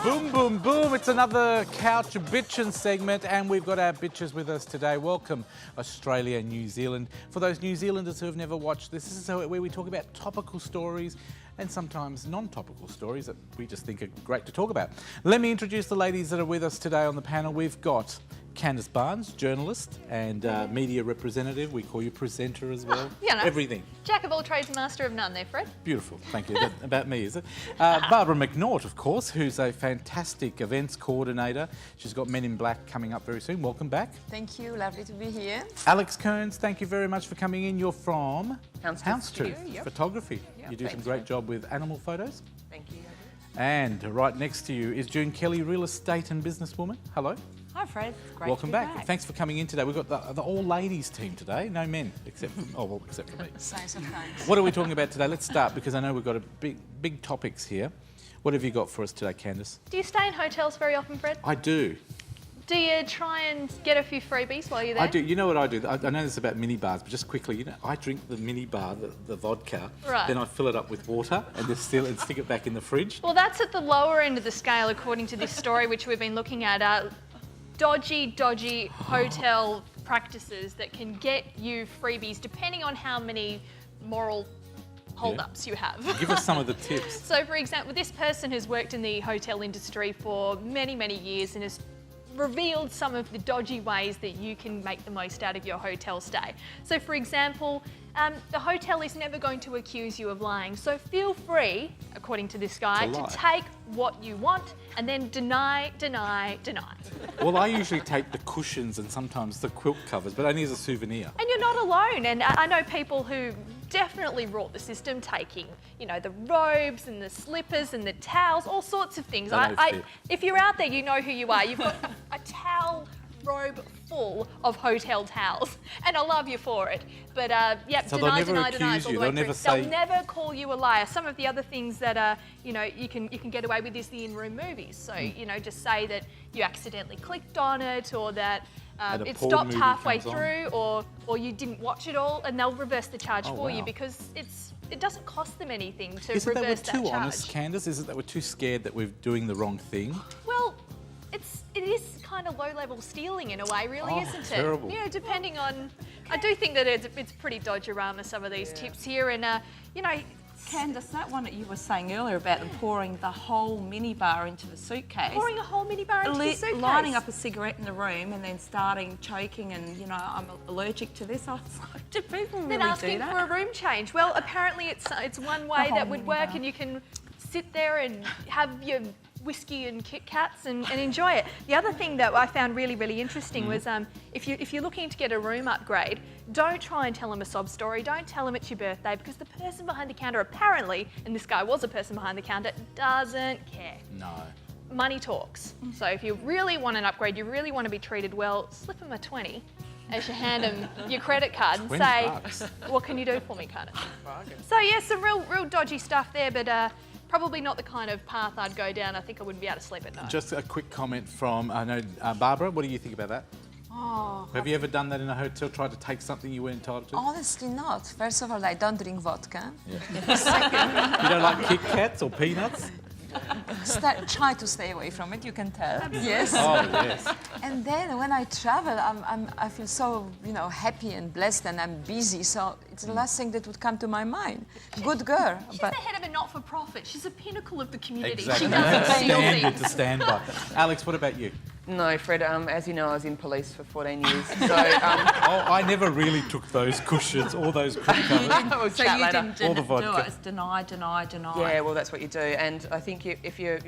Boom, boom, boom. It's another Couch Bitchin' segment, and we've got our bitches with us today. Welcome, Australia and New Zealand. For those New Zealanders who have never watched this is where we talk about topical stories and sometimes non-topical stories that we just think are great to talk about. Let me introduce the ladies that are with us today on the panel. We've got Candice Barnes, journalist and media representative. We call you presenter as well. You know, everything. Jack of all trades, master of none there, Fred. Beautiful, thank you. That's about me, is it? Barbara McNaught, of course, who's a fantastic events coordinator. She's got Men in Black coming up very soon. Welcome back. Thank you, lovely to be here. Alex Kearns, thank you very much for coming in. You're from Houndstooth Yep. Photography. Yep, You do some thanks, great Fred. job with animal photos. Thank you. And right next to you is June Kelly, real estate and businesswoman. Hello. Hi, Fred. Great Welcome to be back. Thanks for coming in today. We've got the all-ladies team today. No men, except for, except for me. Signs of times. What are we talking about today? Let's start because I know we've got big topics here. What have you got for us today, Candice? Do you stay in hotels very often, Fred? I do. Do you try and get a few freebies while you're there? I do. You know what I do? I know this is about mini bars, but just quickly, you know, I drink the mini bar, the vodka, Right. then I fill it up with water and just seal it and stick it back in the fridge. Well, that's at the lower end of the scale, according to this story, which we've been looking at. Dodgy hotel practices that can get you freebies, depending on how many moral hold-ups you have. Give us some of the tips. So, for example, this person has worked in the hotel industry for many, many years and has revealed some of the dodgy ways that you can make the most out of your hotel stay. So, for example, the hotel is never going to accuse you of lying. So feel free, according to this guy, to take what you want and then deny. Well, I usually take the cushions and sometimes the quilt covers, but only as a souvenir. And you're not alone. And I know people who definitely wrought the system, taking, you know, the robes and the slippers and the towels, all sorts of things. If you're out there, you know who you are. You've got a towel robe full of hotel towels, and I love you for it. But yep, so deny. They'll never say. They'll never call you a liar. Some of the other things that you know, you can get away with is the in-room movies. So you know, just say that you accidentally clicked on it, or that it stopped halfway through, or you didn't watch it all, and they'll reverse the charge for you because it doesn't cost them anything to Is it reverse that we're too charge. honest, Candice? Is it that we're too scared that we're doing the wrong thing? Well, it is kind of low-level stealing in a way, really, isn't it? Terrible. You know, depending on... I do think that it's pretty dodgerama, some of these tips here, and, you know... Candice, that one that you were saying earlier about them pouring the whole minibar into the suitcase. Pouring a whole minibar into the suitcase. Lining up a cigarette in the room and then starting choking and, you know, I'm allergic to this. I was like, do people really do that? Then asking for a room change. Well, apparently it's one way that would work, and you can sit there and have your whiskey and Kit Kats and enjoy it. The other thing that I found really, really interesting was if you're looking to get a room upgrade, don't try and tell them a sob story. Don't tell them it's your birthday, because the person behind the counter apparently, and this guy was a person behind the counter, doesn't care. No. Money talks. So if you really want an upgrade, you really want to be treated well, slip them a 20 as you hand them your credit card and say, what can you do for me, kind of. So yeah, some real dodgy stuff there, but probably not the kind of path I'd go down. I think I wouldn't be able to sleep at night. Just a quick comment from, I know, Barbara, what do you think about that? Oh, Have you ever done that in a hotel, tried to take something you weren't entitled to? honestly not. First of all, I don't drink vodka. Yeah. You don't like Kit Kats or peanuts? Try to stay away from it, you can tell. Yes. Oh, yes. And then when I travel, I feel so, you know, happy and blessed, and I'm busy, so it's the last thing that would come to my mind. Good girl. She's but the head of a not-for-profit. She's a pinnacle of the community. Exactly. She doesn't steal Standard things. to stand by. Alex, what about you? No, Fred, as you know, I was in police for 14 years, so... Oh, I never really took those cushions or those quilt covers. we'll So chat you later. didn't All the do vodka. it. It's deny. Yeah, well, that's what you do. And I think if you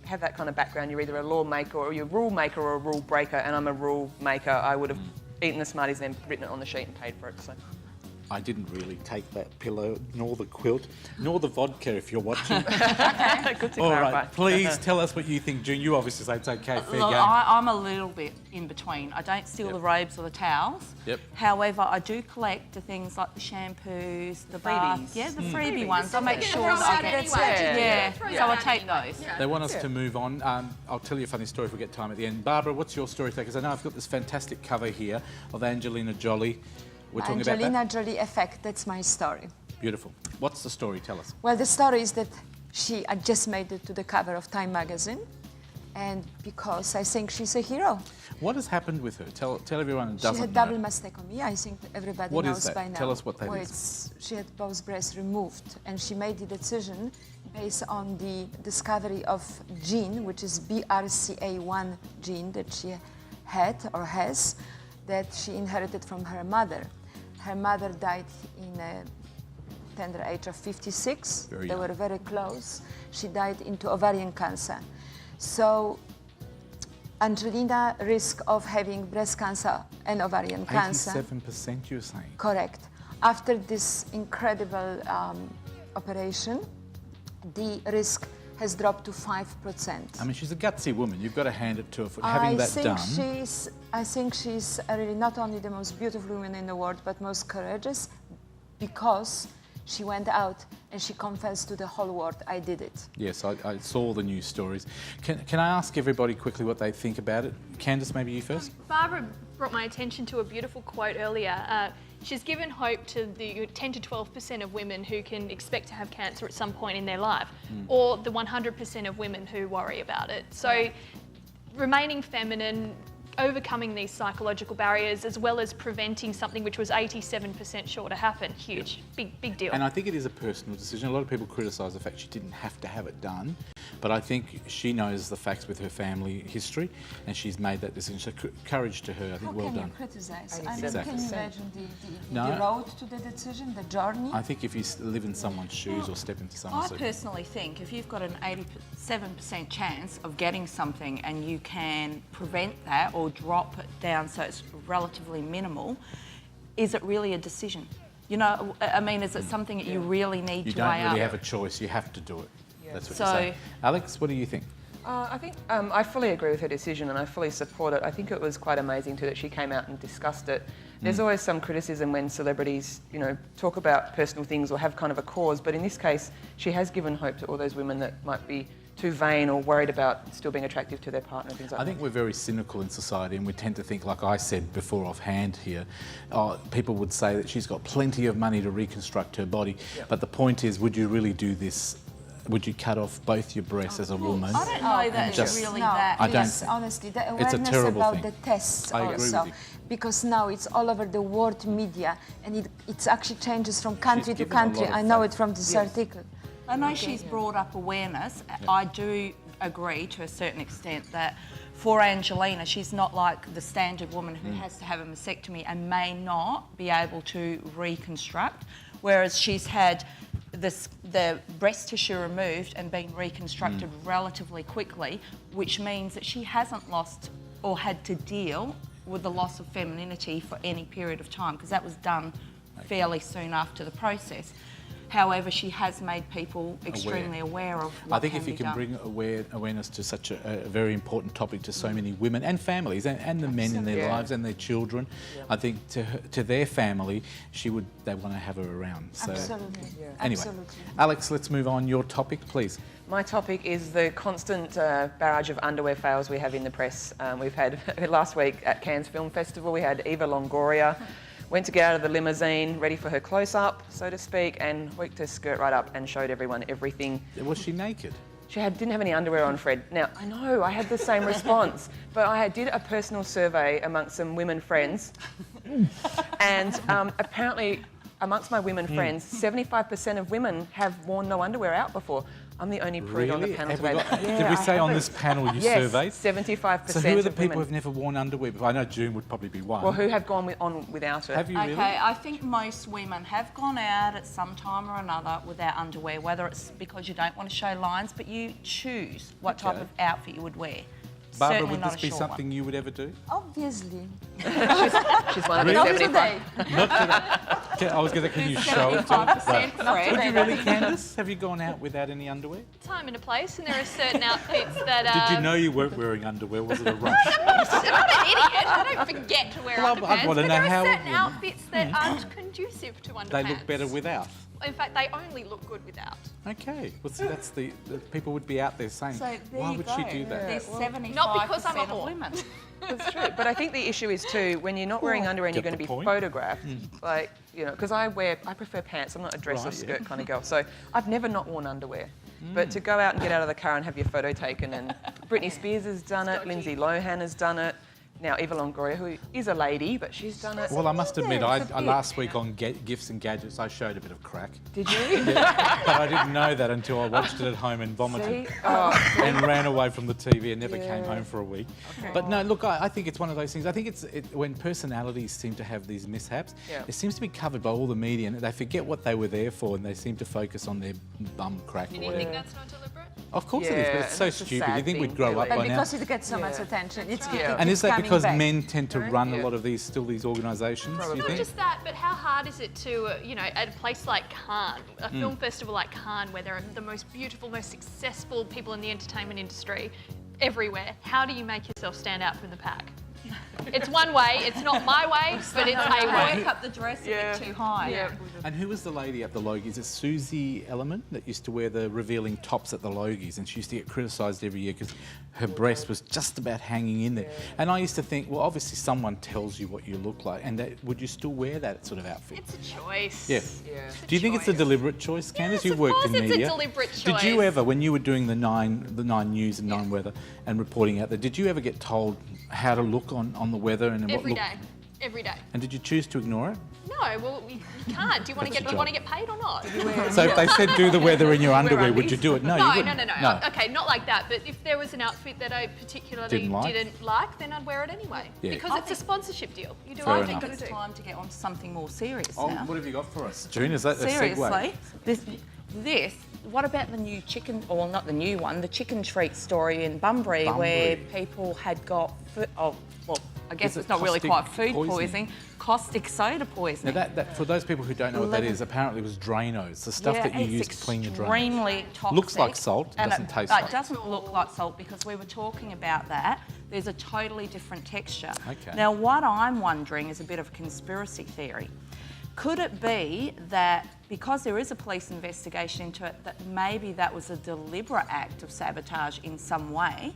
have that kind of background, you're either a lawmaker or you're a rule maker or a rule breaker, and I'm a rule maker. I would have eaten the Smarties, then written it on the sheet and paid for it, so... I didn't really take that pillow, nor the quilt, nor the vodka if you're watching. Good to All clarify. right, please tell us what you think, June. You obviously say it's okay, fair Look, game. I'm a little bit in between. I don't steal the robes or the towels. Yep. However, I do collect the things like the shampoos, the bath. Freebies. Yeah, the freebie ones. I make Yeah, sure throw that I them get... out anyway. Yeah, Throw so them I out take anyway. those. Yeah. They want us to move on. I'll tell you a funny story if we get time at the end. Barbara, what's your story today? Because I know I've got this fantastic cover here of Angelina Jolie. We're talking about that. Angelina Jolie effect, that's my story. Beautiful. What's the story? Tell us. Well, the story is that I just made it to the cover of Time magazine, and because I think she's a hero. What has happened with her? Tell everyone who doesn't She had know. double mastectomy. I think everybody What is knows that? by now. Tell us what that Well, is. She had both breasts removed, and she made the decision based on the discovery of gene, which is BRCA1 gene that she had or has, that she inherited from her mother. Her mother died in a tender age of 56. Very they young. were very close. She died into ovarian cancer. So Angelina risk of having breast cancer and ovarian cancer. 87% you're saying? Correct. After this incredible operation, the risk has dropped to 5%. I mean, she's a gutsy woman. You've got to hand it to her for having that done. I think she's really not only the most beautiful woman in the world, but most courageous, because she went out and she confessed to the whole world, I did it. Yes, I saw the news stories. Can I ask everybody quickly what they think about it? Candice, maybe you first? Barbara brought my attention to a beautiful quote earlier. She's given hope to the 10 to 12% of women who can expect to have cancer at some point in their life, or the 100% of women who worry about it. So remaining feminine, overcoming these psychological barriers, as well as preventing something which was 87% sure to happen. Huge, big deal. And I think it is a personal decision. A lot of people criticise the fact she didn't have to have it done, but I think she knows the facts with her family history, and she's made that decision. So courage to her. I think How well can done. you criticize? I mean, Exactly. can you imagine the No. road to the decision, the journey? I think if you live in someone's shoes or step into someone's I shoes. personally think if you've got an 87% chance of getting something and you can prevent that or drop it down so it's relatively minimal, is it really a decision? You know, I mean, is it something that you really need You to don't weigh really up? have a choice. You have to do it. That's what So- you're saying. Alex, what do you think? I think I fully agree with her decision and I fully support it. I think it was quite amazing too that she came out and discussed it. There's always some criticism when celebrities, you know, talk about personal things or have kind of a cause, but in this case, she has given hope to all those women that might be too vain or worried about still being attractive to their partner and things like I that. think we're very cynical in society, and we tend to think, like I said before offhand here, people would say that she's got plenty of money to reconstruct her body. But the point is, would you really do this? Would you cut off both your breasts as a woman? I don't know that it's Just- really No, that. I don't please, think- honestly, the It's a awareness terrible about thing. the tests I agree also, with you. because now it's all over the world media, and it actually changes from country to given a lot country. of I know faith. it from this article. I know she's brought up awareness. I do agree to a certain extent that for Angelina, she's not like the standard woman who has to have a mastectomy and may not be able to reconstruct, whereas she's had the breast tissue removed and been reconstructed relatively quickly, which means that she hasn't lost or had to deal with the loss of femininity for any period of time, because that was done fairly soon after the process. However, she has made people extremely aware of what I think can if you be can done. bring awareness to such a very important topic to so many women and families and the men in their Yeah. lives and their children, I think to their family, they want to have her around. So Absolutely. anyway, Absolutely. Alex, let's move on. Your topic, please. My topic is the constant barrage of underwear fails we have in the press. We've had last week at Cannes Film Festival, we had Eva Longoria. Went to get out of the limousine, ready for her close-up, so to speak, and worked her skirt right up and showed everyone everything. Was she naked? She didn't have any underwear on, Fred. Now, I know, I had the same response, but I did a personal survey amongst some women friends, and apparently amongst my women friends, 75% of women have worn no underwear out before. I'm the only prude on the panel Have we today. got- Yeah, did we I say on haven't. this panel you Yes, surveyed? 75% So who are the of people women. who've never worn underwear before? I know June would probably be one. Well, who have gone on without it? Have you Okay, really? I think most women have gone out at some time or another without underwear, whether it's because you don't want to show lines, but you choose what type Okay. of outfit you would wear. Barbara, Certainly would not this a be short something you would ever do? Obviously. She's one of the Not 75. today. I was going to, can you one. show it? 75% Fred. Would you really, Candice? Have you gone out without any underwear? Time and a place, and there are certain outfits that. Did you know you weren't wearing underwear? Was it a rush? I'm not an idiot. I don't forget to wear Well, I'd underpants. wanna But know there how are a certain woman- outfits that aren't conducive to underpants. They look better without. In fact, they only look good without. Okay. Well, see, that's the people would be out there saying, So there why you would go. she do that? There's 75% Not because I'm a of whore. women. That's true. But I think the issue is too, when you're not wearing underwear and Get you're going the to be point. photographed, like, you know, because I prefer pants. I'm not a dress Right, or skirt yeah. kind of girl. So I've never not worn underwear. But to go out and get out of the car and have your photo taken, and Britney Spears has done it, Lindsay Lohan has done it. Now, Eva Longoria, who is a lady, but she's done it. Well, I must admit, last week on Gifts and Gadgets, I showed a bit of crack. Did you? Yeah, but I didn't know that until I watched it at home and vomited. And ran away from the TV and never came home for a week. Okay. But no, look, I think it's one of those things. I think when personalities seem to have these mishaps, it seems to be covered by all the media and they forget what they were there for and they seem to focus on their bum crack. Do you think that's not deliberate? Of course it is, but it's so stupid. You think we'd grow up by now? But because it gets so much attention, it's And is that because back. men tend to run a lot of these organisations, do you Not think? just that, but how hard is it to, at a place like Cannes, a film festival like Cannes, where there are the most beautiful, most successful people in the entertainment industry everywhere, how do you make yourself stand out from the pack? It's one way, it's not my way, but it's a way. Work up the dress a bit too high. Yeah. And who was the lady at the Logies? It's Susie Ellerman that used to wear the revealing tops at the Logies, and she used to get criticised every year because her breast was just about hanging in there. And I used to think, well, obviously someone tells you what you look like, and would you still wear that sort of outfit? It's a choice. Yeah. Do you think it's a deliberate choice, Candice? Yes, You've worked in of course media. it's a deliberate choice. Did you ever, when you were doing the Nine News and Nine Weather and reporting out there, did you ever get told how to look on the weather and Every what day. Every day. And did you choose to ignore it? No, well, you can't. Do you want to get paid or not? So if they said do the weather in your underwear, would you do it? No, you wouldn't. No. Okay, not like that. But if there was an outfit that I particularly Didn't like? then I'd wear it anyway. Yeah. Because it's a sponsorship deal. You do Fair what enough. you It's got to do. time to get on to something more serious Oh, now. what have you got for us, June? Is that a Seriously, segue? what about the new chicken, or well, not the new one, the chicken treat story in Bunbury, where people had got, I guess Is it it's not really caustic quite food poisoning? poisoning, caustic soda poisoning. Now that for those people who don't know what that is, apparently it was Drano. It's the stuff that you it's use to clean your drains. extremely toxic. Looks like salt, and doesn't taste It like doesn't look like salt because we were talking about that. There's a totally different texture. Okay. Now, what I'm wondering is a bit of a conspiracy theory. Could it be that because there is a police investigation into it, that maybe that was a deliberate act of sabotage in some way?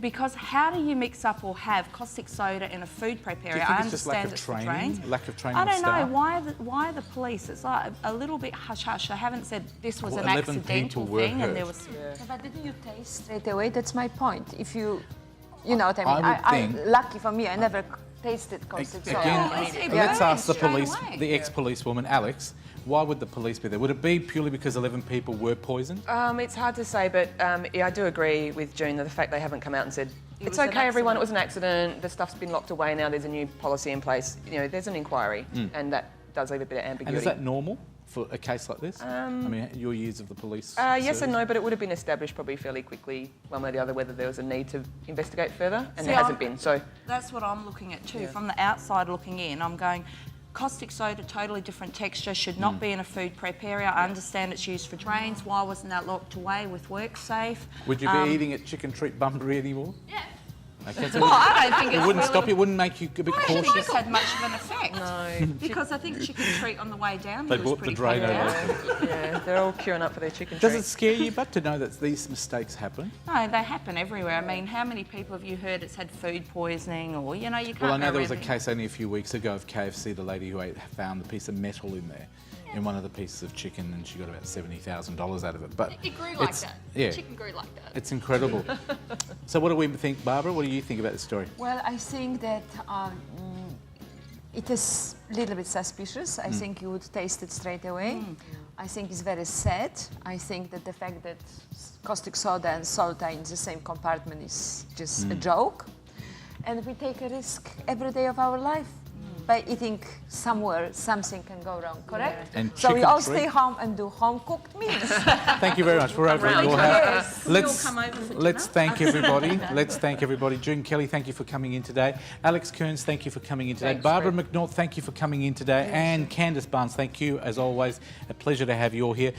Because how do you mix up or have caustic soda in a food prep area? Do you think I it's just lack understand of it's for training? drains. Lack of training I of don't know. staff? Why the police? It's like a little bit hush-hush. They haven't said this was Well, an 11 accidental people were thing and hurt. there was... But didn't you taste straight away? That's my point. If you know what I mean. I would think- lucky for me, I never tasted caustic soda. Again, it let's ask the straight police, away. the ex-policewoman, Alex, why would the police be there? Would it be purely because 11 people were poisoned? It's hard to say, but yeah, I do agree with June that the fact they haven't come out and said, it's was an okay, everyone, it accident." was an accident, the stuff's been locked away now, there's a new policy in place. There's an inquiry, and that does leave a bit of ambiguity. And is that normal for a case like this? I mean, your years of the police Yes service? and no, but it would have been established probably fairly quickly, one way or the other, whether there was a need to investigate further, and See, there hasn't been. So That's what I'm looking at too. From the outside looking in, I'm going, caustic soda, totally different texture, should not be in a food prep area. I understand it's used for drains. Why wasn't that locked away with WorkSafe? Would you be eating at Chicken Treat Bunbury anymore? Yeah. Okay, so Well, I don't think it it's wouldn't really... stop you, it wouldn't make you a bit I don't think cautious? it's had much of an effect. no. Because I think chicken treat on the way down They here was bought the pretty Drano popular. local. Yeah, they're all queuing up for their chicken Does it treat. scare you, but to know that these mistakes happen? No, they happen everywhere. I mean, how many people have you heard it's had food poisoning or, you can't Well, I know there was a everything. case only a few weeks ago of KFC, the lady who found the piece of metal in there, in one of the pieces of chicken, and she got about $70,000 out of it. But It grew like it's- that. Yeah, Chicken grew like that. it's incredible. So what do we think, Barbara? What do you think about the story? Well, I think that it is a little bit suspicious. I think you would taste it straight away. I think it's very sad. I think that the fact that caustic soda and salt are in the same compartment is just a joke. And we take a risk every day of our life by eating somewhere something can go wrong, correct? And So we chicken all treat. stay home and do home-cooked meals. Thank you very much. We're over at your house. Yes. come over for Let's thank everybody. Let's thank everybody. June Kelly, thank you for coming in today. Alex Kearns, thank you for coming in today. Thanks, Barbara Fred. McNaught, thank you for coming in today. And Candice Barnes, thank you as always. A pleasure to have you all here.